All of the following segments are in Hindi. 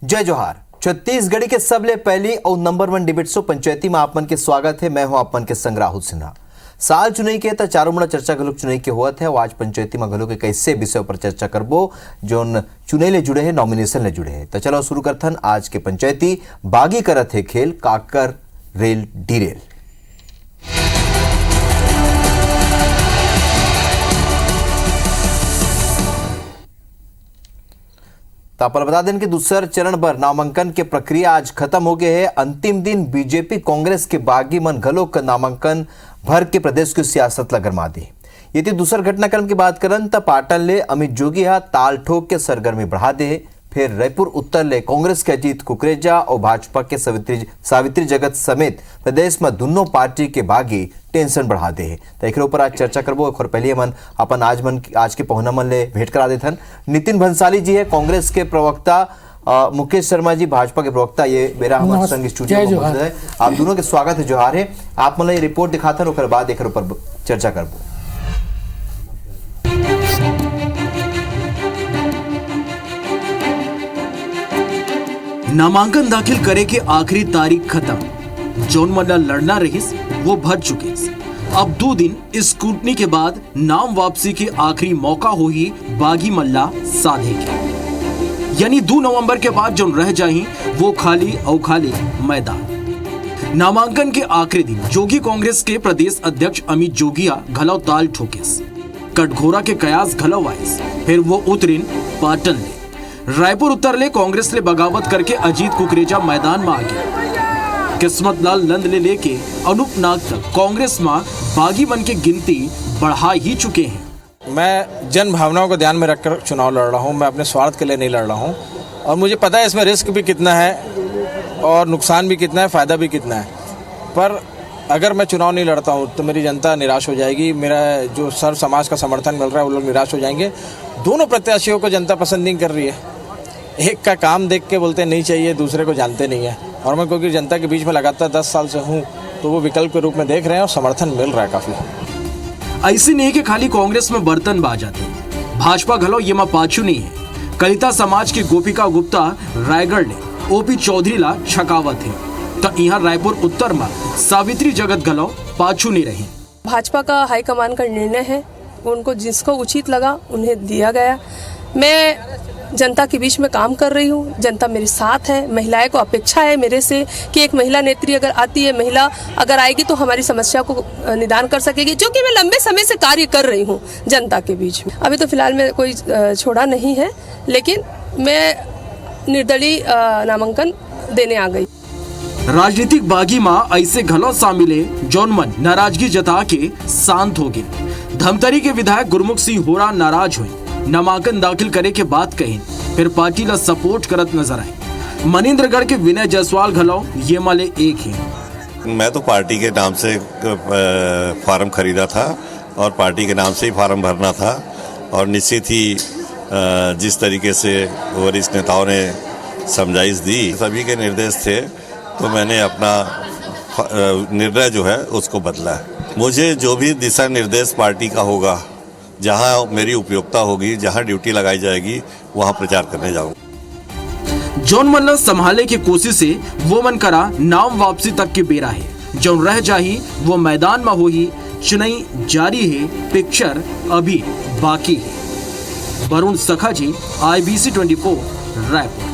जय जोहार। छत्तीसगढ़ी के सबले पहली और नंबर 1 डिबेट शो पंचायती में आपमन के स्वागत है। मैं हूं आपमन के संग राहुल सिन्हा। साल चुनाई के चारों मुड़ा चर्चा घलोक चुनाई के होत है। आज पंचायती में घलोक कैसे विषय पर चर्चा करबो जोन चुनाई ले जुड़े है, नॉमिनेशन ले जुड़े है। तो चलो शुरू करथन आज के पंचायती। बागी करत है खेल, काकर रेल डीरेल। तो आप बता दें कि दूसरे चरण पर नामांकन के प्रक्रिया आज खत्म हो गए है। अंतिम दिन बीजेपी कांग्रेस के बागी मन घलोक नामांकन भर के प्रदेश की सियासत ला गरमा दी। यदि दूसर घटनाक्रम की बात करन तो पाटन ले अमित जोगी हा ताल ठोक के सरगर्मी बढ़ा दे। फिर रायपुर उत्तर ले कांग्रेस के अजीत कुकरेजा और भाजपा के सावित्री जगत समेत प्रदेश में दोनों पार्टी के बागी टेंशन बढ़ा दे। तो एक ऊपर आज चर्चा करबो। और पहले मन अपन आज के पहुना मन ले भेंट करा देथन। नितिन भंसाली जी है कांग्रेस के प्रवक्ता, मुकेश शर्मा जी भाजपा के प्रवक्ता, ये मेरा हमारे संग स्टूडियो में मौजूद है। आप दोनों के स्वागत है, जोहार है। आप मतलब ये रिपोर्ट दिखाथन और बाद एक ऊपर चर्चा करबो। नामांकन दाखिल करे के आखिरी तारीख खत्म। जोन मल्ला लड़ना रहीस वो भर चुके। अब 2 दिन स्क्रूटनी के बाद नाम वापसी के आखिरी मौका हो ही बागी मल्ला साधे के, यानी 2 नवंबर के बाद जो रह जाही वो खाली और खाली मैदान। नामांकन के आखिरी दिन जोगी कांग्रेस के प्रदेश अध्यक्ष अमित जोगिया घलव ताल ठोकेस, कटघोरा के कयास घलव आइस। फिर वो उतरिन पाटन ले, रायपुर उत्तर ले कांग्रेस ले बगावत करके अजीत कुकरेजा मैदान में आ गया। किस्मत लाल नंद ले लेके अनूप नाग तक कांग्रेस में बागी मन के गिनती बढ़ा ही चुके हैं। मैं जन भावनाओं को ध्यान में रखकर चुनाव लड़ रहा हूं। मैं अपने स्वार्थ के लिए नहीं लड़ रहा हूं और मुझे पता है इसमें रिस्क भी कितना है और नुकसान भी कितना है, फ़ायदा भी कितना है। पर अगर मैं चुनाव नहीं लड़ता हूं तो मेरी जनता निराश हो जाएगी। मेरा जो सर्व समाज का समर्थन मिल रहा है वो लोग निराश हो जाएंगे। दोनों प्रत्याशियों को जनता पसंद नहीं कर रही है। एक का काम देख के बोलते नहीं चाहिए, दूसरे को जानते नहीं है। और मैं क्योंकि जनता के बीच में लगातार 10 साल से हूँ तो वो विकल्प के रूप में देख रहे हैं और समर्थन मिल रहा है काफी। ऐसे नहीं कि खाली कांग्रेस में बर्तन बाज जाते, भाजपा घलो ये मां पाछू नहीं है। कलिता समाज की गोपिका गुप्ता रायगढ़ ने ओपी चौधरी ला छकावत है, तो यहाँ रायपुर उत्तर में सावित्री जगत घलो पाछू नहीं रही। भाजपा का हाईकमान का निर्णय है, उनको जिसको उचित लगा उन्हें दिया गया। मैं जनता के बीच में काम कर रही हूँ, जनता मेरे साथ है। महिलाएं को अपेक्षा है मेरे से कि एक महिला नेत्री अगर आती है, महिला अगर आएगी तो हमारी समस्या को निदान कर सकेगी, जो कि मैं लंबे समय से कार्य कर रही हूँ जनता के बीच में। अभी तो फिलहाल में कोई छोड़ा नहीं है, लेकिन मैं निर्दलीय नामांकन देने आ गई। राजनीतिक बागी माँ ऐसे घलो शामिल है जौन मन नाराजगी जता के शांत हो गए। धमतरी के विधायक गुरमुख सिंह होरा नाराज हुए, नामांकन दाखिल करे के बात कही, फिर पार्टी ला सपोर्ट करत नजर आए। मनिंद्रगढ़ के विनय जायसवाल घलो ये माले एक है। मैं तो पार्टी के नाम से फार्म खरीदा था और पार्टी के नाम से ही फार्म भरना था। और निश्चित ही जिस तरीके से वरिष्ठ नेताओं ने समझाइश दी, सभी के निर्देश थे, तो मैंने अपना निर्णय जो है उसको बदला है। मुझे जो भी दिशा निर्देश पार्टी का होगा, जहां मेरी उपयोगिता होगी, जहां ड्यूटी लगाई जाएगी, वहां प्रचार करने जाऊंगा। जौन मन संभाले की कोशिश से वो मन करा नाम वापसी तक के बेरा है। जो रह जाही वो मैदान में हो ही, चुनाई जारी है, पिक्चर अभी बाकी है। वरुण सखा जी, IBC 24 रायपुर।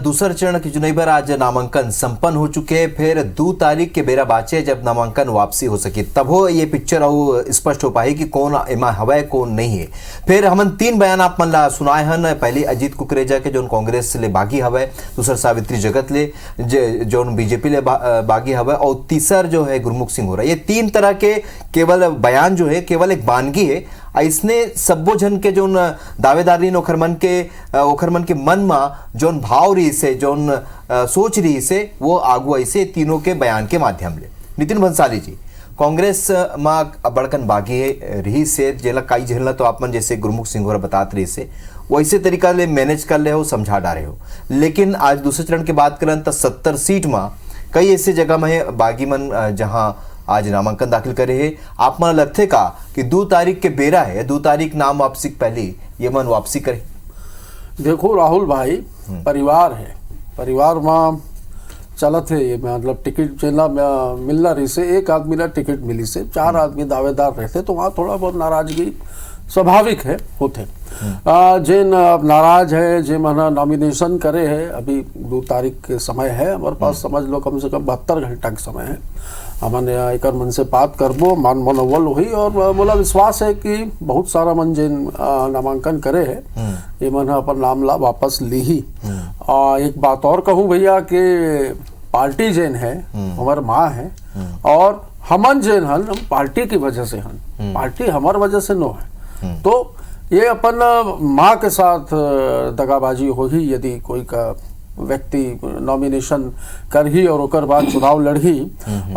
दूसरे चरण की चुनाव पर आज नामांकन संपन्न हो चुके हैं। फिर 2 तारीख के बेरा बाचे जब नामांकन वापसी हो सकी, तब हो ये पिक्चर और स्पष्ट हो पाई कि कौन एमा हवा कौन नहीं है। फिर हमन 3 बयान आप मन ला सुनाए हन। पहले अजीत कुकरेजा के जो कांग्रेस ले बागी हवा, दूसरा सावित्री जगत ले जो बीजेपी ले बागी हवा, और तीसर जो है गुरमुख सिंह होरा। ये 3 तरह के केवल बयान जो है केवल एक बानगी है। इसने सब्बो जन के जोन दावेदारी ओखर मन के मन में जोन भाव रही से, जोन सोच रही से, वो आगू ऐसे तीनों के बयान के माध्यम ले। नितिन भंसाली जी, कांग्रेस में बड़कन बागी रही से जेला काई झेलना, तो आप मन जैसे गुरमुख सिंह होरा बतात रही से वैसे तरीका ले मैनेज कर ले हो, समझा डारे हो। लेकिन आज दूसरे चरण की बात करें तो 70 सीट में कई ऐसे जगह में बागी मन जहां आज नामांकन दाखिल करे है। आप मन लगथे का कि 2 तारीख के बेरा है, 2 तारीख नाम वापसी पहले ये मन वापसी करे? देखो राहुल भाई, परिवार है, परिवार में चलत है ये, मतलब टिकट जेला मिलना रही से एक आदमी ला टिकट मिली से 4 आदमी दावेदार रहते तो वहाँ थोड़ा बहुत नाराजगी स्वाभाविक है होते। जे नाराज है, जे मना नॉमिनेशन करे है, अभी 2 तारीख के समय है हमारे पास, समझ लो कम से कम 72 घंटा के समय है। हमने एक मन से बात करबो, मान मनोबल हुई और बोला विश्वास है कि बहुत सारा मन जे नामांकन करे है ये मन अपन नाम ला वापस ली ही। एक बात और कहूँ भैया कि पार्टी जेन है हमार माँ है और हमन जेन हन हम पार्टी की वजह से हन, पार्टी हमार वजह से नो है। तो ये अपन माँ के साथ दगाबाजी हो ही यदि कोई का व्यक्ति नॉमिनेशन कर ही और ओकर बाद चुनाव लड़ी।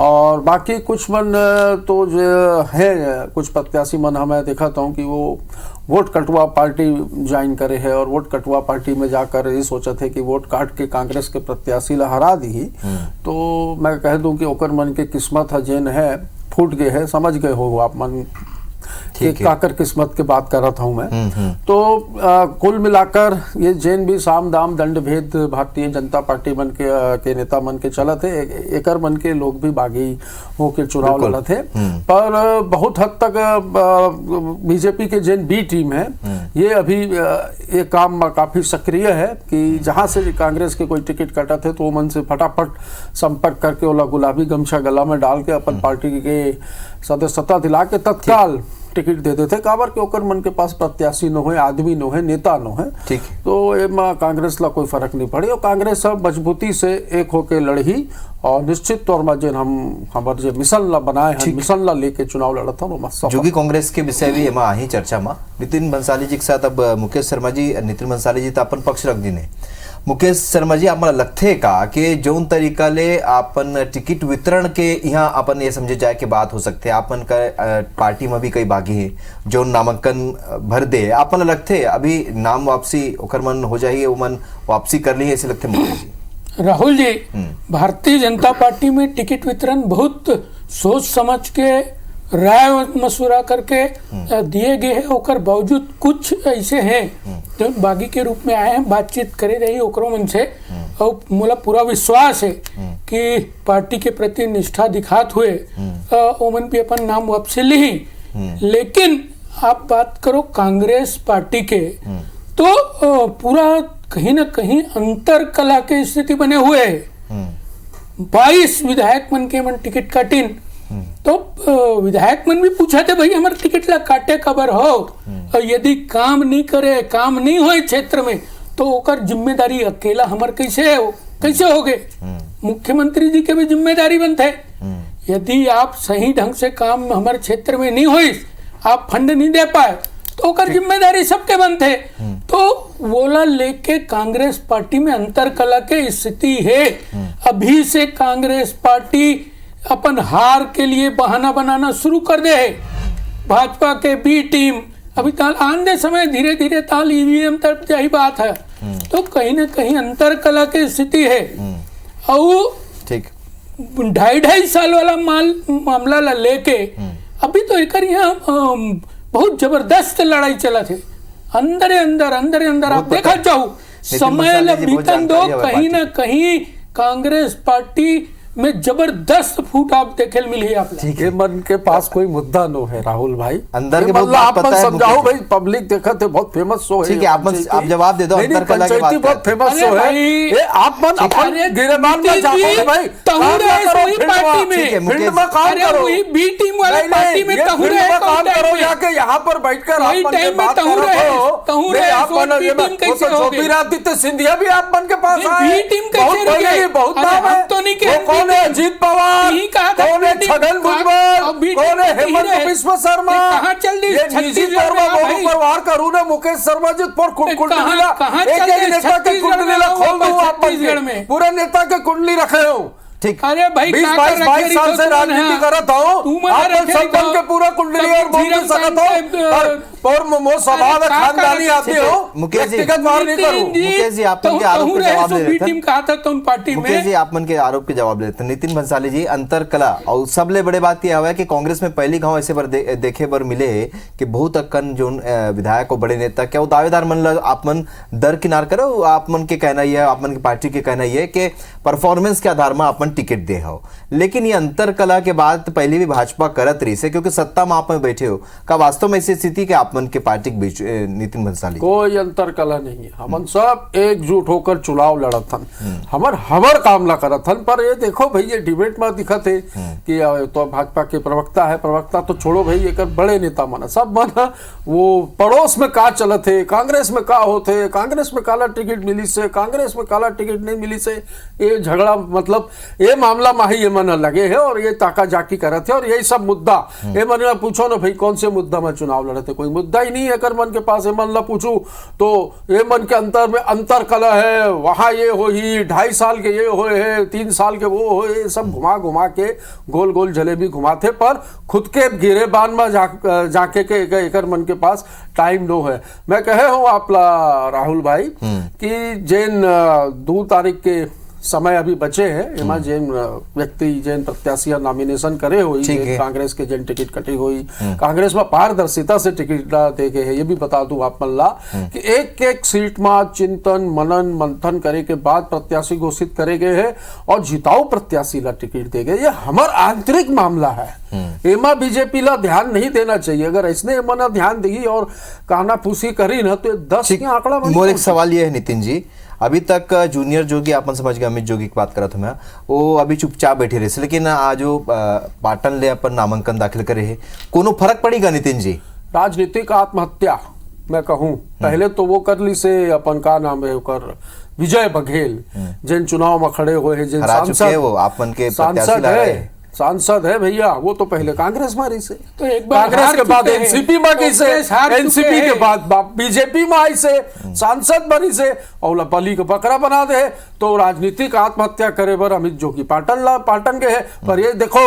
और बाकी कुछ मन तो जो है कुछ प्रत्याशी मन हमें देखा हूँ कि वो वोट कटुआ पार्टी ज्वाइन करे है और वोट कटुआ पार्टी में जाकर ये सोचा थे कि वोट काट के कांग्रेस के प्रत्याशी ला हरा दी। तो मैं कह दूं कि ओकर मन के किस्मत है जेन है फूट गए है, समझ गए हो आप मन काकर किस्मत की बात कर रहा हूं मैं। तो कुल मिलाकर ये जैन भी साम दाम दंड भेद भारतीय जनता पार्टी मन के नेता मन के चलत है, एकर मन के लोग भी बागी होकर चुनाव लड़त है। पर बहुत हद तक बीजेपी के जैन बी टीम है ये अभी ये काम में काफी सक्रिय है कि जहां से कांग्रेस के कोई टिकट कटत है तो वो मन से फटाफट संपर्क करके ओला गुलाबी गमछा गला में डाल के अपन पार्टी के सदस्यता दिला के तत्काल टिकट दे देते काबर के ओकर मन के पास प्रत्याशी न हो, आदमी न हो, नेता न हो। ठीक। तो एमा कांग्रेस ला कोई फर्क नहीं पड़ी और कांग्रेस सब मजबूती से एक होके लड़ी और निश्चित तौर में जो हम हमारे जो मिशन ला बनाए हैं मिशन ला लेके चुनाव लड़ता हूँ। जो कि कांग्रेस के विषय भी एमा ही चर्चा में नितिन बंसाली जी के साथ अब मुकेश शर्मा जी, नितिन बंसाली जी तो अपन पक्ष रख दी ने। मुकेश शर्मा जी आप लगथे का कि जौन तरीका ले आपन टिकट वितरण के यहाँ अपन ये समझे जाए के बात हो सकते आपन का पार्टी में भी कई बागी है जौन नामांकन भर दे, आपन लगथे अभी नाम वापसी ओकर मन हो जाइए वो मन वापसी कर ली ऐसे लगथे मुकेश जी? राहुल जी, भारतीय जनता पार्टी में टिकट वितरण बहुत सोच समझ के राय मशुरा करके दिए गए हैं। ओकर बावजूद कुछ ऐसे हैं जो बागी के रूप में आए हैं, बातचीत करे रही ओकरों मन से और मोला पूरा विश्वास है कि पार्टी के प्रति निष्ठा दिखात हुए ओमन भी अपन नाम वापसी ली। लेकिन आप बात करो कांग्रेस पार्टी के तो पूरा कहीं ना कहीं अंतर कला के स्थिति बने हुए है। 22 विधायक मन के मन टिकट काटिन तो विधायक मन भी पूछा थे भाई हमारे टिकट ला काटे खबर हो और यदि काम नहीं करे, काम नहीं हो क्षेत्र में तो ओकर जिम्मेदारी अकेला हमार कैसे हो गए? मुख्यमंत्री जी के भी जिम्मेदारी बनते। यदि आप सही ढंग से काम हमारे क्षेत्र में नहीं हुई, आप फंड नहीं दे पाए तो ओकर जिम्मेदारी सबके बनते। तो वोला लेके कांग्रेस पार्टी में अंतर कला के स्थिति है। अभी से कांग्रेस पार्टी अपन हार के लिए बहाना बनाना शुरू कर दे है। भाजपा के बी टीम अभी ताल आने समय धीरे धीरे ताल ईवीएम तक यही बात है। तो कहीं ना कहीं अंतर कला की स्थिति है। और ठीक 2.5 साल वाला मामला ला लेके अभी तो एक यहाँ बहुत जबरदस्त लड़ाई चला थे अंदर अंदर आप देखा जाओ समय ला बीतन दो, कहीं ना कहीं कांग्रेस पार्टी में जबरदस्त फूट आप देखे मिली आप। ठीक है, मन के पास कोई मुद्दा नो है राहुल भाई, अंदर के मतलब आप समझाओ भाई, पब्लिक देखा थे बहुत फेमस शो है। ठीक है, आप जवाब दे दो। अंतर कला की बात बहुत फेमस शो है ये, आप मन अपन गिरेबान में जाओ भाई, पार्टी में फील्ड में काम करो, बी टीम वाले पार्टी में तहुरे काम करो, जाके यहाँ पर बैठकर आप मन के बात करो। ज्योतिरादित्य सिंधिया भी आप मन के पास आए, बहुत नाम है, कौन है अजीत पवार, कौन है छगन भुजबल, कौन है हेमंत बिस्व शर्मा, ये निजी तौर पर परिवार का रू ने मुकेश शर्मा जी पर कुंडली एक नेता के कुंडली खोल दो, आप पूरे नेता के कुंडली रखे हो ठीक। अरे भाई 20-22 साल से राजनीति करत हूँ, आप संपन्न के पूरा कुंडली और बोल भी सकत हो और मो स्वभाव है खानदानी आदमी हो, मुकेश जी, व्यक्तिगत वार नहीं करूं। मुकेश जी, आप मन के आरोप के जवाब ले लेते हैं। कहा था तो उन पार्टी में मुकेश जी, आप मन के आरोप के जवाब लेते हैं। नितिन भंसाली जी, अंतर कला और सबले बड़े बात यह है कि कांग्रेस में पहली गांव ऐसे पर देखे बर मिले कि बहुत अक्कन जो विधायक और बड़े नेता क्या वो दावेदार मन आप मन दरकिनार करो, आप मन के कहना यह, आप मन की पार्टी के कहना यह कि परफॉर्मेंस के आधार में आप मन टिकट दे हो, लेकिन ये अंतर कला के बाद पहले भी भाजपा करत रही से क्योंकि सत्ता में आप में बैठे हो, का वास्तव में ऐसी स्थिति के आप मन के पार्टी के बीच नितिन भंसाली? कोई अंतर कला नहीं है, हम सब एकजुट होकर चुनाव लड़त हन, हमर काम ला करत हन। पर ये देखो भाई, ये डिबेट में दिखत है कि तो भाजपा के प्रवक्ता है, प्रवक्ता तो छोड़ो भाई, एक बड़े नेता मन सब मन वो पड़ोस में का चलत है, कांग्रेस में का होते, कांग्रेस में काला टिकट मिली से, कांग्रेस में काला टिकट नहीं मिली से, ये झगड़ा मतलब ये मामला माही ये मन लगे है और ये ताका जाकी करत है। और यही सब मुद्दा ये मन ला पूछो ना भाई, कौन से मुद्दा में चुनाव लड़ते, कोई मुद्दा ही नहीं है कर मन के पास। ये मन ला पूछू तो ये मन के अंतर में अंतर कला है, वहां ये हो ही 2.5 साल के ये होए है, 3 साल के वो होए, सब घुमा घुमा के गोल गोल जलेबी घुमाते, पर खुद के गिरेबान में जाके के एकर मन के पास टाइम नो है। मैं कहे हूँ आपला राहुल भाई कि जैन 2 तारीख के समय अभी बचे हैं, एमा जैन व्यक्ति जैन प्रत्याशी नॉमिनेशन करे हुई, कांग्रेस के जैन टिकट कटी हुई, कांग्रेस में पारदर्शिता से टिकट दे गए है। ये भी बता दूं आप मल्ला कि एक एक सीट में चिंतन मनन मंथन करे के बाद प्रत्याशी घोषित करे गए हैं और जिताऊ प्रत्याशी ला टिकट दे गए। ये हमार आंतरिक मामला है, एमा बीजेपी ला ध्यान नहीं देना चाहिए। अगर इसने एमा ध्यान दी और कहना फूसी करी ना तो 10 के आंकड़ा। मोर एक सवाल ये है नितिन जी, अभी तक जूनियर जोगी अपन समझ गए, अमित जोगी की बात करा था मैं, वो अभी चुपचाप बैठे रहे, लेकिन आज जो पाटन ले अपन नामांकन दाखिल करे है, कोनो फर्क पड़ेगा नितिन जी? राजनीतिक आत्महत्या मैं कहूं, पहले तो वो कर ली से अपन का नाम है कर विजय बघेल, जिन चुनाव में खड़े हुए हैं, जिन सांसद है भैया, वो तो पहले कांग्रेस में रही से, तो एक बार कांग्रेस के बाद एनसीपी में गई से, एनसीपी के बाद बीजेपी में आई से, सांसद बनी से, और बली का बकरा बना दे। तो राजनीतिक आत्महत्या करे बर अमित जोगी पाटन के है। पर ये देखो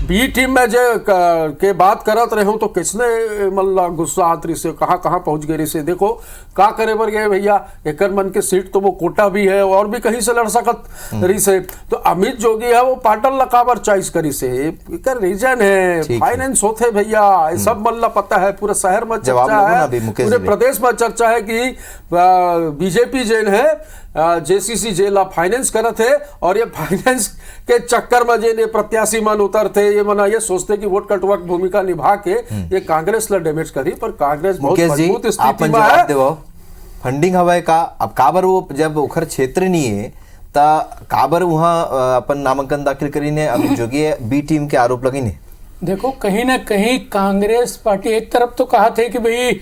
बी टीम में जो के बात करत रहे हो तो किसने मल्ला गुस्सा आतरी से कहाँ पहुंच गए से, देखो का करे बर गए भैया, एकर मन के सीट तो वो कोटा भी है और भी कहीं से लड़ सकत रही से। तो अमित जोगी है वो पाटन लकाबर चॉइस करी से, एकर रीजन है फाइनेंस होते भैया, ये सब मल्ला पता है, पूरे शहर में चर्चा है, पूरे प्रदेश में चर्चा है कि बीजेपी जेन है जेसीसी जेला फाइनेंस करत है और ये फाइनेंस के चक्कर में जे प्रत्याशी मन उतरते, ये मना ये सोचते कि वोट कटवा भूमिका निभा के ये कांग्रेस ला डैमेज करी। पर कांग्रेस बहुत मजबूत स्थिति में है। फंडिंग हवा का अब काबर वो जब उखर क्षेत्र नहीं है ता काबर वहां अपन नामांकन दाखिल करी ने अमित जोगी बी टीम के आरोप लगी ने। देखो कहीं ना कहीं कांग्रेस पार्टी एक तरफ तो कहा थे कि भाई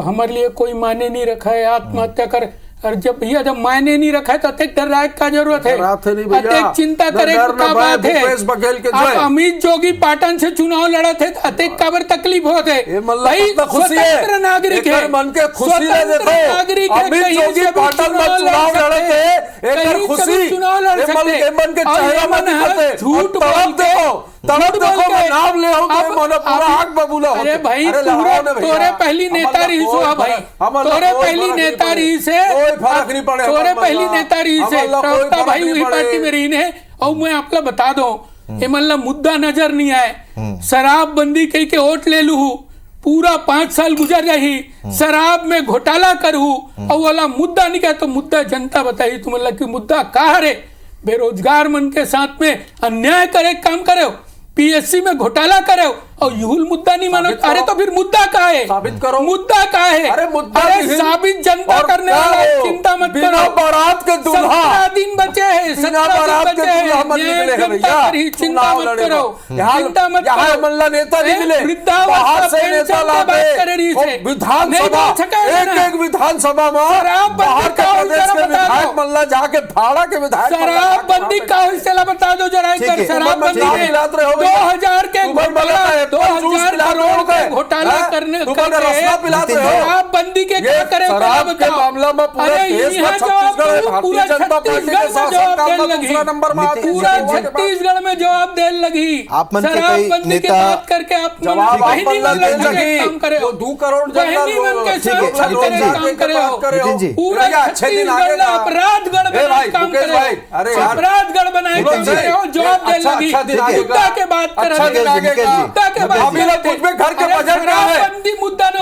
हमारे लिए कोई मायने नहीं रखा है, आत्महत्या कर, और जब भैया जब मायने नहीं रखा है तो अत्यधिक डर रहा का जरूरत है, अत्यधिक चिंता करे का बात है। आप अमित जोगी पाटन से चुनाव लड़ा थे तो अत्यधिक काबर तकलीफ होते भाई, स्वतंत्र नागरिक है, स्वतंत्र नागरिक है, कहीं से भी चुनाव लड़ सकते, कहीं से भी चुनाव लड़ सकते, और मन है झूठ बोलते नाम ले अरे भाई तोरे पहली नेता रही सो भाई, तोरे पहली नेता रही से, तोरे पहली नेता रही से प्रवक्ता भाई वही पार्टी में रही ने। और मैं आपको बता दो ये मतलब मुद्दा नजर नहीं आए, शराब बंदी कही के वोट ले लू, पूरा 5 साल गुजर जाही, शराब में घोटाला करू और वाला मुद्दा नहीं क्या, तो मुद्दा जनता बताई तुम मतलब कि मुद्दा कहा रे, बेरोजगार मन के साथ में अन्याय करे काम करे, पीएससी में घोटाला करे और यूल मुद्दा नहीं मानो। अरे तो फिर मुद्दा का है, साबित करो मुद्दा का है। अरे मुद्दा साबित जनता करने वाला, चिंता मत करो, बारात के दूल्हा 17 दिन बचे हैं, 17 दिन बचे हैं, चिंता मत करो, चिंता मत करो, मल्ला नेता नहीं मिले, बाहर से नेता लाते, विधानसभा एक विधानसभा में बाहर के प्रदेश के विधायक मल्ला जाके भाड़ा के विधायक, शराबबंदी का हिस्सा बता दो जरा, शराबबंदी 2000 के 2000 करोड़ का घोटाला करने शराबबंदी के क्या करे शराब के मामला में पूरे देश में पूरा छत्तीसगढ़ में जवाब देने लगी। आप मन के कई शराबबंदी की नेता बात करके आप जवाब बहनी मन के काम करे हो, 2 करोड़ बहनी मन के काम करे हो, नितिन जी पूरा छत्तीसगढ़ अपराधगढ़ बनाए काम करे हो, अपराधगढ़ बनाए काम करे हो, जवाब देने लगी। मुद्दा के बात कर रहे हैं, मुद्दा के बात घर के बजट का है, शराबबंदी मुद्दा न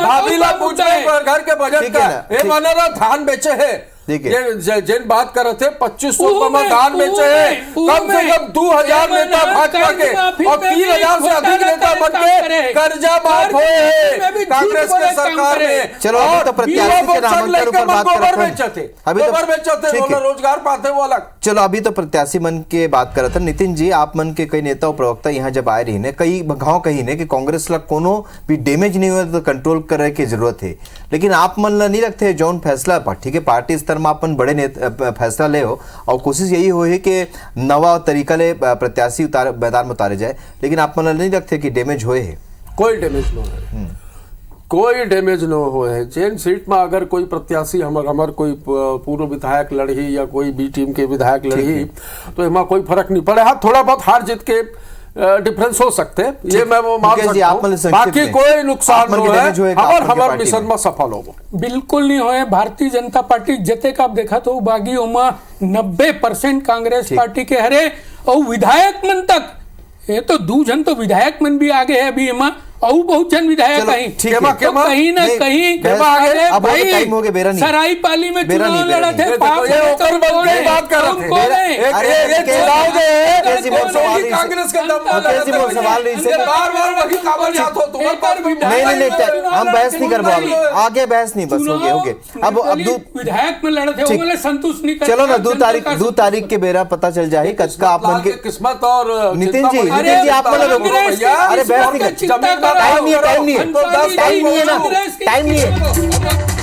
घर के बजट का ये माना रहा धान बेचे है, ये जिन बात कर रहे थे 2500 रुपए में धान बेचे है, कम से कम 2000 नेता भाजपा के और 3000 से अधिक नेता बन के कर्जा माफ हुए कांग्रेस के सरकार में। चलो अभी तो प्रत्याशी के नामांकन ऊपर बात कर रहे थे, अभी तो रोजगार पाते वो अलग। चलो अभी तो प्रत्याशी मन के बात कर रहे थे। नितिन जी, आप मन के कई नेता और प्रवक्ता यहाँ जब आए रही ने कई गाँव कही ने कि कांग्रेस ला कोनो भी डैमेज नहीं हुआ तो कंट्रोल करे की जरूरत है, लेकिन आप मन ला नहीं रखते जौन फैसला ठीक है पार्टी स्तर में अपन बड़े फैसला ले हो और कोशिश यही हो है कि नवा तरीका ले प्रत्याशी मैदान में उतारे जाए, लेकिन आप मन नहीं रखते कि डैमेज हुए है? कोई डैमेज न है, कोई डैमेज न हो है। जेन सीट में अगर कोई प्रत्याशी हमार कोई पूर्व विधायक लड़ी या कोई बी टीम के विधायक लड़ी तो इसमें कोई फर्क नहीं पड़े। हाँ, थोड़ा बहुत हार जीत के डिफरेंस हो सकते हैं, ये मैं वो मान सकता हूं, बाकी कोई नुकसान नहीं है और हमारे मिशन में सफल हो। बिल्कुल नहीं होए। भारतीय जनता पार्टी जते का देखा तो बागी उमा 90% कांग्रेस पार्टी के हरे और विधायक मन तक ये तो 2 जन तो विधायक मन भी आगे है अभी एमा और बहुत जन विधायक कहीं ना कहीं टाइम हो गया बेरा नहीं सराई पाली में चुनाव लड़ा थे नहीं हम बहस नहीं कर पाओगे, आगे बहस नहीं, बस हो गया। अब विधायक में लड़े थे संतुष्ट नहीं। चलो ना 2 तारीख के बेरा पता चल जाए कचका आप मन के किस्मत और नितिन जी आप अरे बहस नहीं, टाइम नहीं है ना, टाइम नहीं है।